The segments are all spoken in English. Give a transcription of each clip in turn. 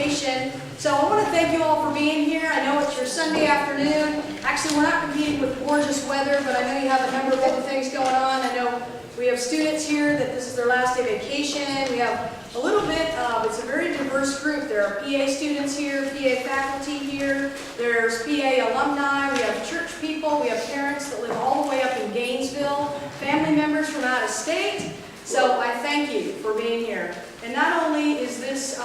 vacation. So I want to thank you all for being here. I know it's your Sunday afternoon. Actually, we're not competing with gorgeous weather, but I know you have a number of other things going on. I know we have students here that this is their last day vacation. We have a little bit of, it's a very diverse group. There are PA students here, PA faculty here, there's PA alumni, we have church people, we have parents that live all the way up in Gainesville, family members from out of state. So I thank you for being here. And not only is this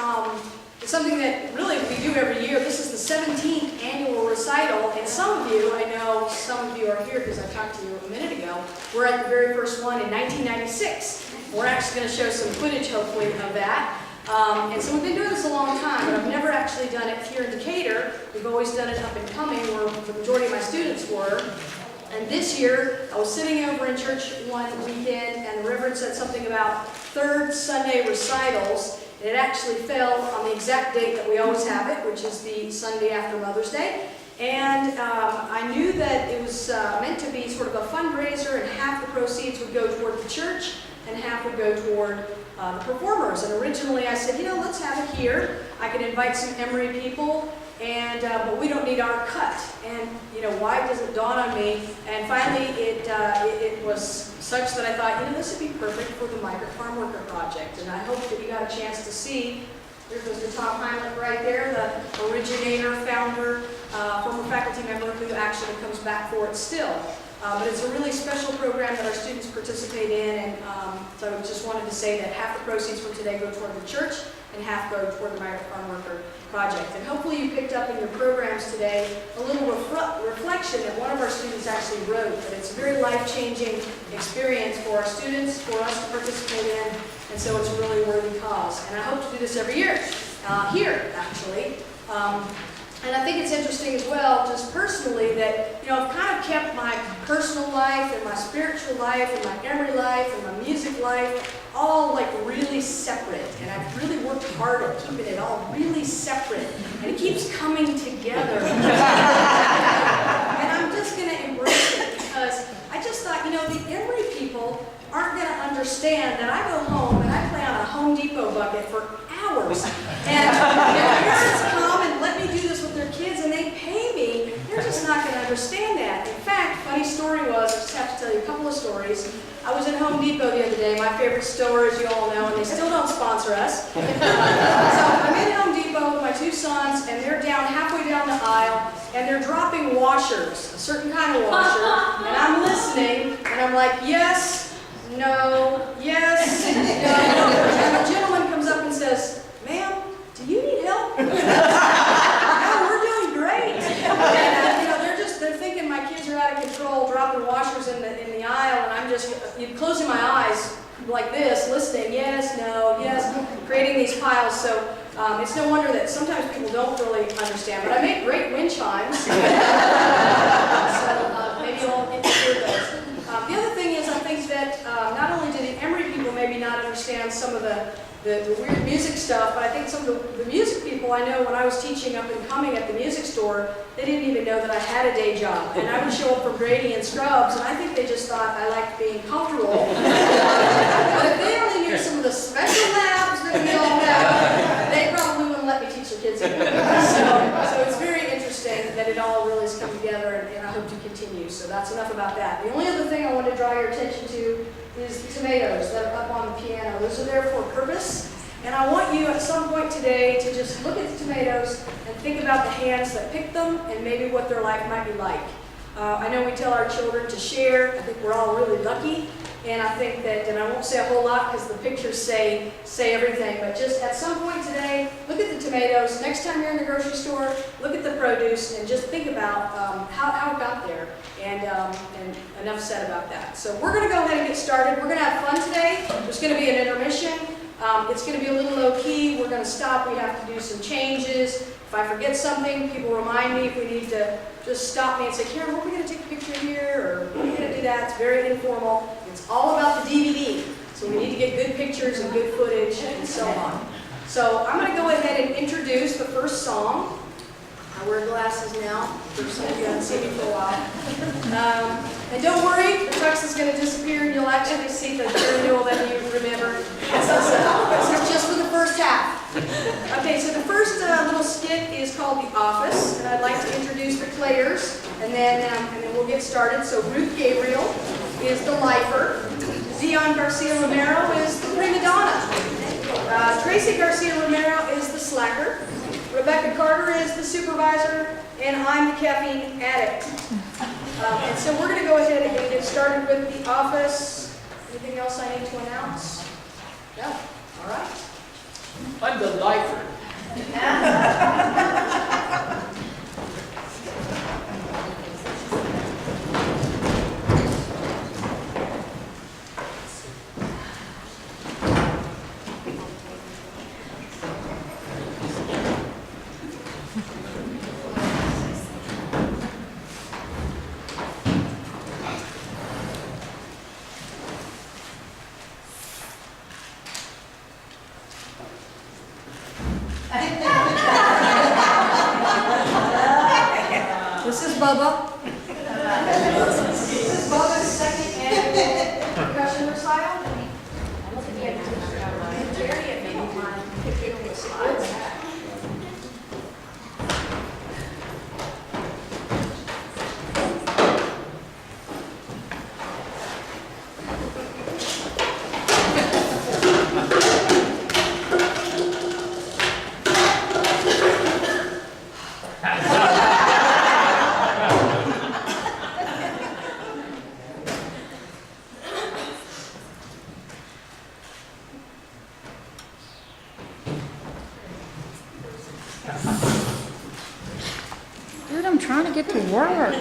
something that really we do every year, this is the 17th annual recital, and some of you, I know some of you are here because I talked to you a minute ago, we're at the very first one in 1996. We're actually going to show some footage, hopefully, of that. And so we've been doing this a long time, but I've never actually done it here in Decatur. We've always done it up and coming where the majority of my students were. And this year, I was sitting over in church one weekend, and the Reverend said something about third Sunday recitals. And it actually fell on the exact date that we always have it, which is the Sunday after Mother's Day. And I knew that it was meant to be sort of a fundraiser, and half the proceeds would go toward the church, and half would go toward the performers. And originally I said, you know, let's have it here. I can invite some Emory people, and but we don't need our cut. And you know, why doesn't dawn on me? And finally, it was such that I thought, you know, this would be perfect for the Migrant Farm Worker Project. And I hope that you got a chance to see. There's Mr. Tom Heinlein right there, the originator, founder, former faculty member who actually comes back for it still. But it's a really special program that our students participate in, and so I just wanted to say that half the proceeds from today go toward the church and half go toward the Migrant Farm Worker Project. And hopefully you picked up in your programs today a little reflection that one of our students actually wrote, that it's a very life-changing experience for our students, for us to participate in, and so it's a really worthy cause. And I hope to do this every year, here actually. And I think it's interesting as well, just personally, that, you know, I've kind of kept my personal life and my spiritual life and my Emory life and my music life all like really separate. And I've really worked hard at keeping it all really separate. And it keeps coming together. And I'm just going to embrace it because I just thought, you know, the Emory people aren't going to understand that I go home and I play on a Home Depot bucket for hours. And parents come and let me do this with their kids and they pay me. They're just not going to understand that. In fact, funny story was, I just have to tell you a couple of stories. I was at Home Depot the other day, my favorite store, as you all know, and they still don't sponsor us. So I'm in Home Depot with my two sons, and they're down halfway down the aisle, and they're dropping washers, a certain kind of washer, and I'm listening, and I'm like, yes, no, yes, no. And the gentleman comes up and says, ma'am, do you need help? No, we're doing great. And, you know, they're thinking my kids are out of control, dropping washers in the aisle, and I'm just closing my eyes like this, listening, yes, no, yes, creating these piles. So it's no wonder that sometimes people don't really understand. But I make great wind chimes. So maybe you'll get to hear those. The other thing is, I think that not only do the Emory people maybe not understand some of the weird music stuff, but I think some of the music people I know when I was teaching up and coming at the music store, they didn't even know that I had a day job. And I would show up from Brady and Scrubs, and I think they just thought I liked being comfortable. But if they only knew some of the special labs that we all have, they probably wouldn't let me teach their kids anymore. So it's very interesting that it all really has come together, and I hope to continue. So that's enough about that. The only other thing I want to draw your attention to is the tomatoes that are up on the piano. Those are there for a purpose. And I want you at some point today to just look at the tomatoes and think about the hands that picked them and maybe what their life might be like. I know we tell our children to share. I think we're all really lucky. And I think that, and I won't say a whole lot because the pictures say everything, but just at some point today, look at the tomatoes. Next time you're in the grocery store, look at the produce and just think about how it got there. And enough said about that. So we're going to go ahead and get started. We're going to have fun today. There's going to be an intermission. It's going to be a little low-key. We're going to stop. We have to do some changes. If I forget something, people remind me. If we need to just stop me and say, Karen, are we going to take a picture here? Or are we going to do that? It's very informal. It's all about the DVD. So we need to get good pictures and good footage and so on. So I'm going to go ahead and introduce the first song. I wear glasses now, for some of you haven't seen me for a while. And don't worry, the text is going to disappear and you'll actually see the renewal that you remember. So it's just for the first half. Okay, so the first players, and then we'll get started. So Ruth Gabriel is the lifer. Zion Garcia Romero is the prima donna. Tracy Garcia Romero is the slacker. Rebecca Carter is the supervisor, and I'm the caffeine addict. And so we're going to go ahead and get started with the office. Anything else I need to announce? No? All right. I'm the lifer. This is Bubba. This is Bubba's second annual percussion recital. I'm looking at Jerry, if you don't mind picking the slides. Dude, I'm trying to get to work.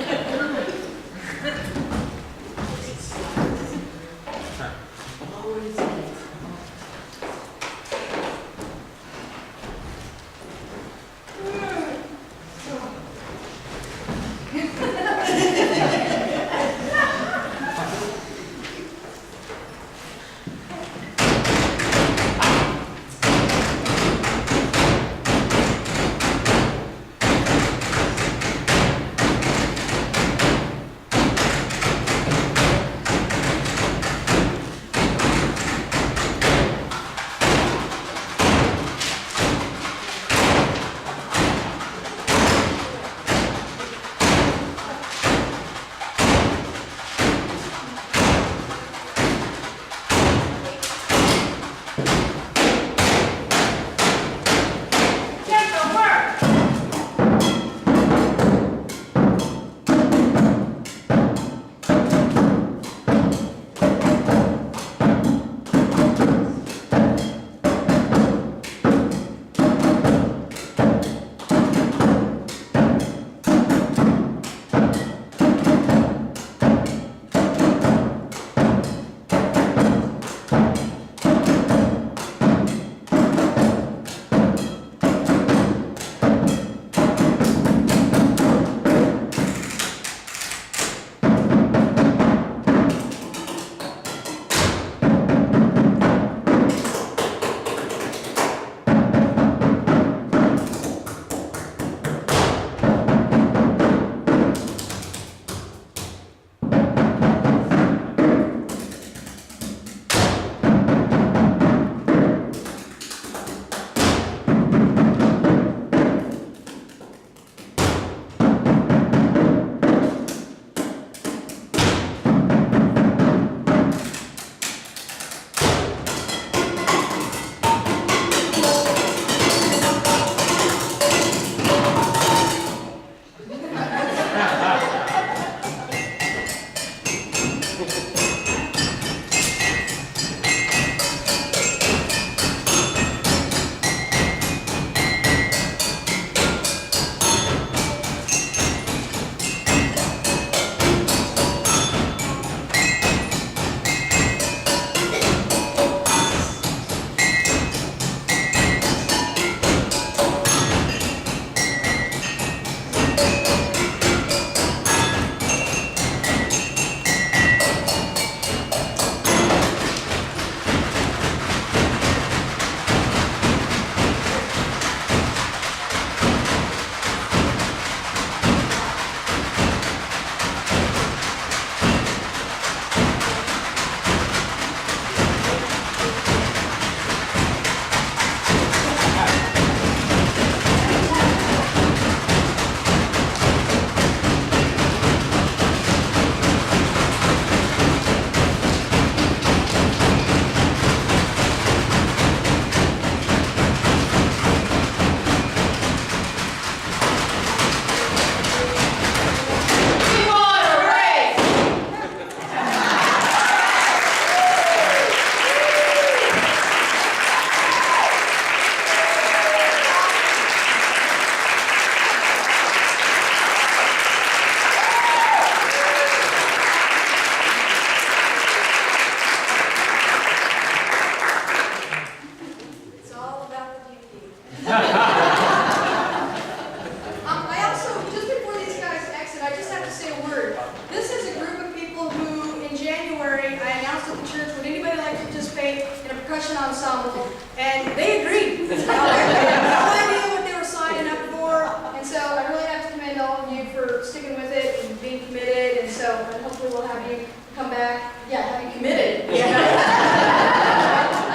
and they agreed. They had no idea what they were signing up for, and so I really have to commend all of you for sticking with it and being committed, and so hopefully we'll have you come back. Yeah, have you committed? I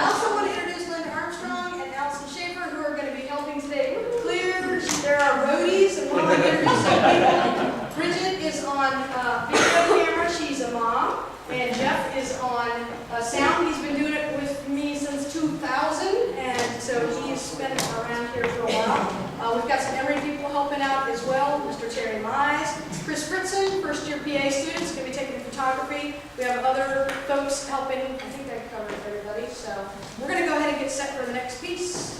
also want to introduce Linda Armstrong and Allison Schaefer, who are going to be helping today with clear. There are roadies, and while I'm introducing people, Bridget is on video camera. She's a mom. And Jeff is on sound. He's been doing it with me since 2000, and so he's been around here for a while. We've got some Emory people helping out as well. Mr. Terry Mize, Chris Fritzen, first-year PA students, going to be taking photography. We have other folks helping. I think they've covered everybody. So we're going to go ahead and get set for the next piece.